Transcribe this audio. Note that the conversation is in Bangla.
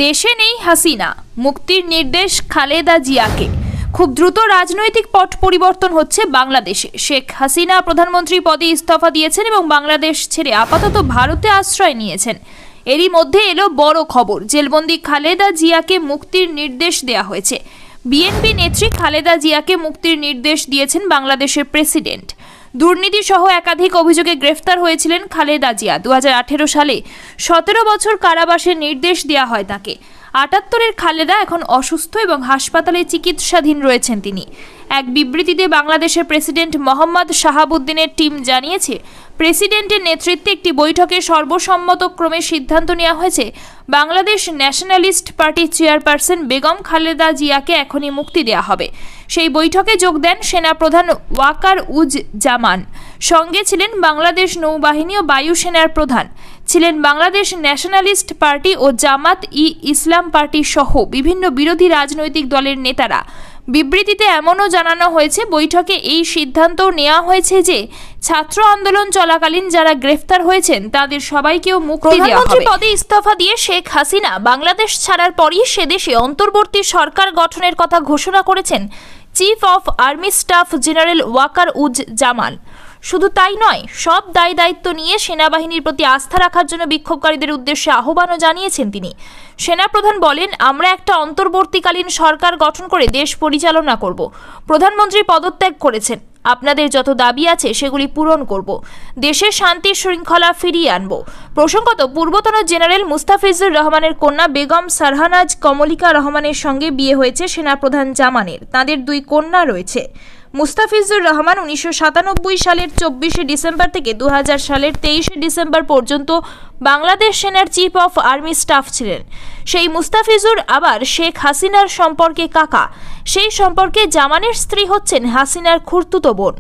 দেশে নেই হাসিনা, মুক্তির নির্দেশ খালেদা জিয়াকে। খুব দ্রুত রাজনৈতিক পট পরিবর্তন হচ্ছে বাংলাদেশে। শেখ হাসিনা প্রধানমন্ত্রী পদে ইস্তফা দিয়েছেন এবং বাংলাদেশ ছেড়ে আপাতত ভারতে আশ্রয় নিয়েছেন। এরই মধ্যে এলো বড় খবর, জেলবন্দি খালেদা জিয়াকে মুক্তির নির্দেশ দেওয়া হয়েছে। বিএনপি নেত্রী খালেদা জিয়াকে মুক্তির নির্দেশ দিয়েছেন বাংলাদেশের প্রেসিডেন্ট। দুর্নীতি সহ একাধিক অভিযোগে গ্রেফতার হয়েছিলেন খালেদা জিয়া। 2018 সালে 17 বছর কারাবাসের নির্দেশ দেওয়া হয় তাকে। 78-এর খালেদা এখন অসুস্থ এবং হাসপাতালে চিকিৎসাধীন রয়েছেন তিনি। এক বিবৃতিতে বাংলাদেশের প্রেসিডেন্ট মোহাম্মদ শাহাবুদ্দিনের টিম জানিয়েছে, প্রেসিডেন্টের নেতৃত্বে একটি বৈঠকে সর্বসম্মতক্রমে সিদ্ধান্ত নেওয়া হয়েছে Bangladesh nationalist party chairperson Begum Khaleda জিয়াকে এখনই মুক্তি দেওয়া হবে। সেই বৈঠকে যোগ দেন সেনাপ্রধান ওয়াকার উজ জামান, সঙ্গে ছিলেন বাংলাদেশ নৌবাহিনী ও বায়ুসেনার প্রধান, ছিলেন বাংলাদেশ ন্যাশনালিস্ট পার্টি ও জামাত-ই ইসলাম পার্টি সহ বিভিন্ন বিরোধী রাজনৈতিক দলের নেতারা। বিবৃতিতে এমনও জানানো হয়েছে, বৈঠকে এই সিদ্ধান্ত নেওয়া হয়েছে যে ছাত্র আন্দোলন চলাকালীন যারা গ্রেফতার হয়েছেন তাদের সবাইকেও মুক্তি দেওয়া হবে। প্রধানমন্ত্রী পদে ইস্তফা দিয়ে শেখ হাসিনা বাংলাদেশ ছাড়ার পরই সে দেশে অন্তর্বর্তী সরকার গঠনের কথা ঘোষণা করেছেন chief of army staff general Waker uz Zaman. শুধু তাই নয়, সব দায় দায়িত্ব নিয়ে সেনাবাহিনীর প্রতি আস্থা রাখার জন্য বিক্ষোভকারীদের উদ্দেশ্যে আহ্বানও জানিয়েছেন তিনি। সেনাপ্রধান বলেন, আমরা একটা অন্তর্বর্তীকালীন সরকার গঠন করে দেশ পরিচালনা করব। প্রধানমন্ত্রী পদত্যাগ করেছেন, আপনাদের যত দাবি আছে সেগুলি পূরণ করব, দেশের শান্তি শৃঙ্খলা ফিরিয়ে আনব। প্রসঙ্গত, পূর্বতন জেনারেল মুস্তাফিজুর রহমানের কন্যা বেগম সারহানাজ কমলিকা রহমানের সঙ্গে বিয়ে হয়েছে সেনাপ্রধান জামানের। তাদের 2 কন্যা রয়েছে। মুস্তাফিজুর রহমান 1997 সালের 24 ডিসেম্বর থেকে 2000 সালের 23 ডিসেম্বর পর্যন্ত বাংলাদেশ সেনার চিফ অফ আর্মি স্টাফ ছিলেন। সেই মুস্তাফিজুর আবার শেখ হাসিনার সম্পর্কে কাকা। সেই সম্পর্কে জামানের স্ত্রী হচ্ছেন হাসিনার খুড়তুতো বোন।